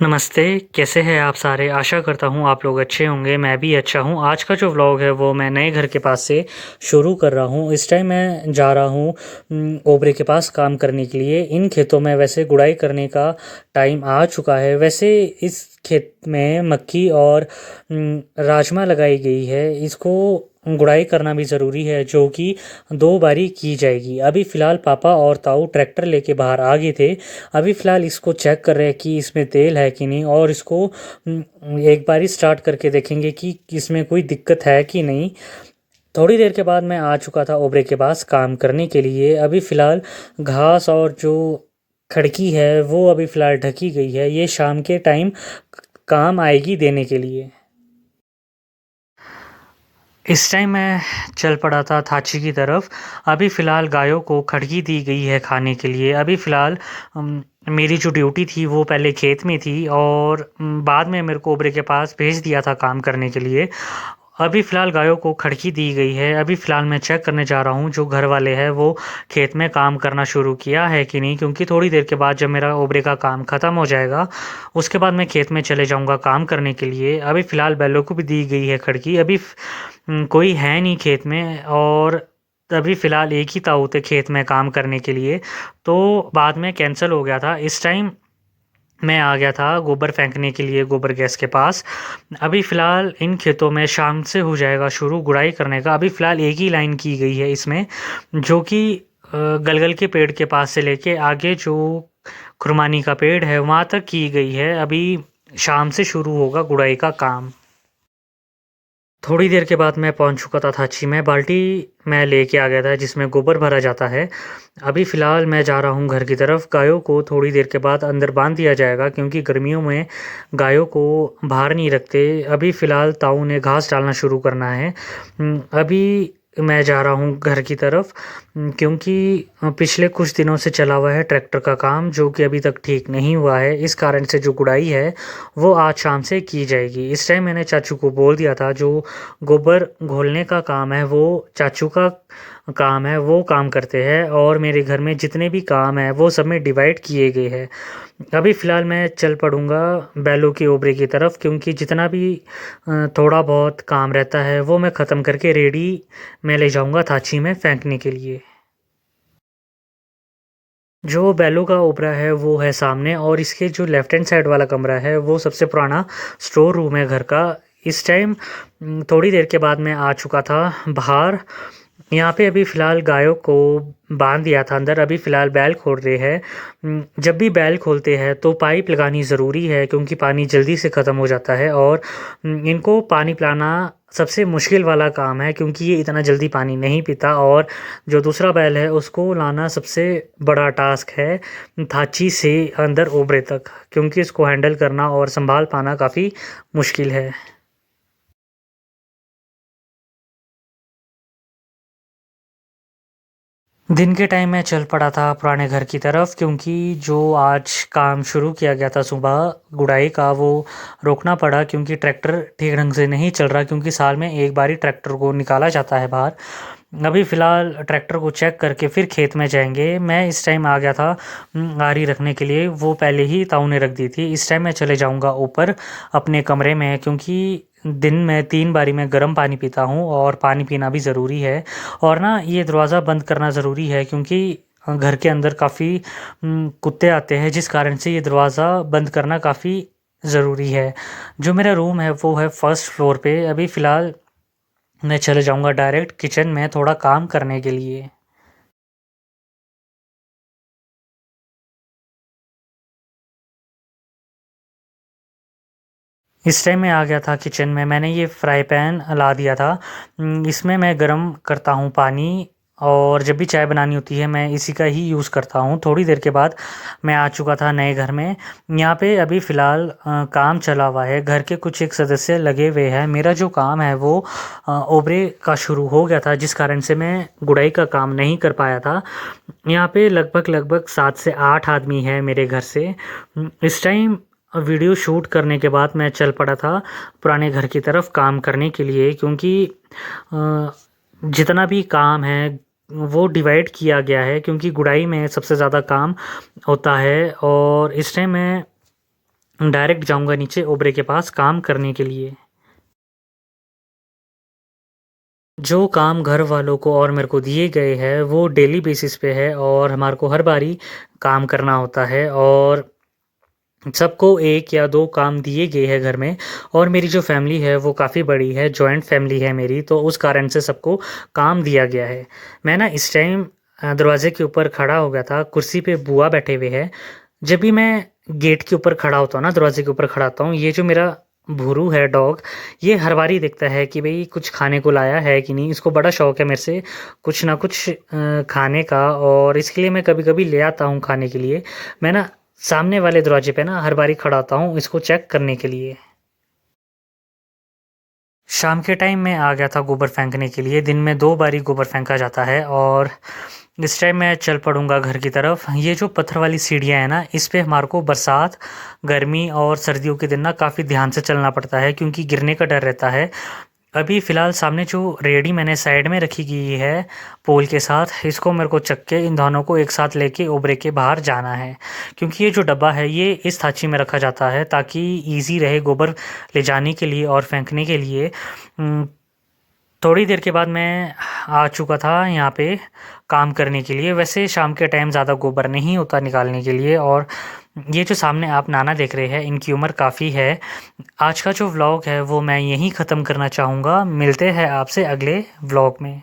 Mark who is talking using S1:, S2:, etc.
S1: नमस्ते, कैसे हैं आप सारे? आशा करता हूँ आप लोग अच्छे होंगे, मैं भी अच्छा हूँ। आज का जो व्लॉग है वो मैं नए घर के पास से शुरू कर रहा हूँ। इस टाइम मैं जा रहा हूँ ओबरे के पास काम करने के लिए। इन खेतों में वैसे गुड़ाई करने का टाइम आ चुका है। वैसे इस खेत में मक्की और राजमा लगाई गई है। इसको गुड़ाई करना भी ज़रूरी है, जो कि 2 बारी की जाएगी। अभी फ़िलहाल पापा और ताऊ ट्रैक्टर लेके बाहर आ गए थे। अभी फ़िलहाल इसको चेक कर रहे हैं कि इसमें तेल है कि नहीं, और इसको एक बारी स्टार्ट करके देखेंगे कि इसमें कोई दिक्कत है कि नहीं। थोड़ी देर के बाद मैं आ चुका था ओबरे के पास काम करने के लिए। अभी फ़िलहाल घास और जो खड़की है वो अभी फ़िलहाल ढकी गई है। ये शाम के टाइम काम आएगी देने के लिए। इस टाइम मैं चल पड़ा था थाची की तरफ। अभी फ़िलहाल गायों को खड़की दी गई है खाने के लिए। अभी फ़िलहाल मेरी जो ड्यूटी थी वो पहले खेत में थी, और बाद में मेरे को ओबरे के पास भेज दिया था काम करने के लिए। अभी फ़िलहाल गायों को खड़की दी गई है। अभी फ़िलहाल मैं चेक करने जा रहा हूँ जो घर वाले हैं वो खेत में काम करना शुरू किया है कि नहीं, क्योंकि थोड़ी देर के बाद जब मेरा ओबरे का काम ख़त्म हो जाएगा उसके बाद मैं खेत में चले जाऊँगा काम करने के लिए। अभी फ़िलहाल बैलों को भी दी गई है खड़की। अभी कोई है नहीं खेत में, और अभी फ़िलहाल एक ही ताऊ थे खेत में काम करने के लिए, तो बाद में कैंसिल हो गया था। इस टाइम मैं आ गया था गोबर फेंकने के लिए गोबर गैस के पास। अभी फ़िलहाल इन खेतों में शाम से हो जाएगा शुरू गुड़ाई करने का। अभी फ़िलहाल एक ही लाइन की गई है इसमें, जो कि गलगल के पेड़ के पास से लेके आगे जो खुरमानी का पेड़ है वहाँ तक की गई है। अभी शाम से शुरू होगा गुड़ाई का काम। थोड़ी देर के बाद मैं पहुंच चुका था थाची में। बाल्टी मैं लेके आ गया था जिसमें गोबर भरा जाता है। अभी फ़िलहाल मैं जा रहा हूं घर की तरफ। गायों को थोड़ी देर के बाद अंदर बांध दिया जाएगा, क्योंकि गर्मियों में गायों को बाहर नहीं रखते। अभी फ़िलहाल ताऊ ने घास डालना शुरू करना है। अभी मैं जा रहा हूँ घर की तरफ, क्योंकि पिछले कुछ दिनों से चला हुआ है ट्रैक्टर का काम, जो कि अभी तक ठीक नहीं हुआ है। इस कारण से जो गुड़ाई है वो आज शाम से की जाएगी। इस टाइम मैंने चाचू को बोल दिया था जो गोबर घोलने का काम है वो चाचू का काम है, वो काम करते हैं, और मेरे घर में जितने भी काम है वो सब में डिवाइड किए गए हैं। अभी फ़िलहाल मैं चल पड़ूँगा बैलों की ओबरे की तरफ, क्योंकि जितना भी थोड़ा बहुत काम रहता है वो मैं ख़त्म करके रेडी मैं ले जाऊँगा थाची में फेंकने के लिए। जो बैलों का ओबरा है वो है सामने, और इसके जो लेफ्ट हैंड साइड वाला कमरा है वो सबसे पुराना स्टोर रूम है घर का। इस टाइम थोड़ी देर के बाद मैं आ चुका था बाहर। यहाँ पे अभी फ़िलहाल गायों को बांध दिया था अंदर। अभी फ़िलहाल बैल खोल रहे हैं। जब भी बैल खोलते हैं तो पाइप लगानी ज़रूरी है, क्योंकि पानी जल्दी से ख़त्म हो जाता है, और इनको पानी पिलाना सबसे मुश्किल वाला काम है, क्योंकि ये इतना जल्दी पानी नहीं पीता। और जो दूसरा बैल है उसको लाना सबसे बड़ा टास्क है थाची से अंदर ओबरे तक, क्योंकि इसको हैंडल करना और संभाल पाना काफ़ी मुश्किल है। दिन के टाइम में चल पड़ा था पुराने घर की तरफ, क्योंकि जो आज काम शुरू किया गया था सुबह गुड़ाई का वो रोकना पड़ा, क्योंकि ट्रैक्टर ठीक ढंग से नहीं चल रहा, क्योंकि साल में एक बार ही ट्रैक्टर को निकाला जाता है बाहर। अभी फ़िलहाल ट्रैक्टर को चेक करके फिर खेत में जाएंगे। मैं इस टाइम आ गया था आरी रखने के लिए, वो पहले ही ताऊ ने रख दी थी। इस टाइम मैं चले जाऊंगा ऊपर अपने कमरे में, क्योंकि दिन में 3 बारी मैं गर्म पानी पीता हूँ, और पानी पीना भी ज़रूरी है। और ना ये दरवाज़ा बंद करना ज़रूरी है, क्योंकि घर के अंदर काफ़ी कुत्ते आते हैं, जिस कारण से ये दरवाज़ा बंद करना काफ़ी ज़रूरी है। जो मेरा रूम है वो है फर्स्ट फ्लोर पे। अभी फ़िलहाल मैं चले जाऊंगा डायरेक्ट किचन में थोड़ा काम करने के लिए। इस टाइम मैं आ गया था किचन में। मैंने ये फ्राई पैन ला दिया था। इसमें मैं गरम करता हूँ पानी, और जब भी चाय बनानी होती है मैं इसी का ही यूज़ करता हूँ। थोड़ी देर के बाद मैं आ चुका था नए घर में। यहाँ पे अभी फ़िलहाल काम चला हुआ है। घर के कुछ एक सदस्य लगे हुए हैं। मेरा जो काम है वो ओबरे का शुरू हो गया था, जिस कारण से मैं गुड़ाई का काम नहीं कर पाया था। यहाँ पे लगभग लगभग 7 से 8 आदमी हैं मेरे घर से। इस टाइम वीडियो शूट करने के बाद मैं चल पड़ा था पुराने घर की तरफ काम करने के लिए, क्योंकि अ, जितना भी काम है वो डिवाइड किया गया है, क्योंकि गुड़ाई में सबसे ज़्यादा काम होता है। और इस टाइम मैं डायरेक्ट जाऊँगा नीचे ओबरे के पास काम करने के लिए। जो काम घर वालों को और मेरे को दिए गए हैं वो डेली बेसिस पे है और हमारे को हर बारी काम करना होता है और सबको 1 या 2 काम दिए गए हैं घर में। और मेरी जो फ़ैमिली है वो काफ़ी बड़ी है, जॉइंट फ़ैमिली है मेरी, तो उस कारण से सबको काम दिया गया है। मैं ना इस टाइम दरवाज़े के ऊपर खड़ा हो गया था, कुर्सी पे बुआ बैठे हुए हैं। जब भी मैं गेट के ऊपर खड़ा होता हूँ ना, दरवाज़े के ऊपर खड़ा होता हूँ, ये जो मेरा भूरू है डॉग, ये हर बारी देखता है कि भई कुछ खाने को लाया है कि नहीं। इसको बड़ा शौक है मेरे से कुछ ना कुछ खाने का, और इसके लिए मैं कभी-कभी ले आता हूँ खाने के लिए। मैं ना सामने वाले दरवाजे पे ना हर बारी खड़ा होता हूँ इसको चेक करने के लिए। शाम के टाइम मैं आ गया था गोबर फेंकने के लिए। दिन में 2 बारी गोबर फेंका जाता है और इस टाइम मैं चल पड़ूँगा घर की तरफ। ये जो पत्थर वाली सीढ़ियाँ हैं ना, इस पे हमारे को बरसात, गर्मी और सर्दियों के दिन ना काफ़ी ध्यान से चलना पड़ता है क्योंकि गिरने का डर रहता है। अभी फ़िलहाल सामने जो रेहड़ी मैंने साइड में रखी गई है पोल के साथ, इसको मेरे को चक के इन दोनों को एक साथ लेके ओबरे के बाहर जाना है। क्योंकि ये जो डब्बा है ये इस थाची में रखा जाता है ताकि ईज़ी रहे गोबर ले जाने के लिए और फेंकने के लिए। थोड़ी देर के बाद मैं आ चुका था यहाँ पे काम करने के लिए। वैसे शाम के टाइम ज़्यादा गोबर नहीं होता निकालने के लिए। और ये जो सामने आप नाना देख रहे हैं इनकी उम्र काफ़ी है। आज का जो व्लॉग है वो मैं यहीं ख़त्म करना चाहूँगा। मिलते हैं आपसे अगले व्लॉग में।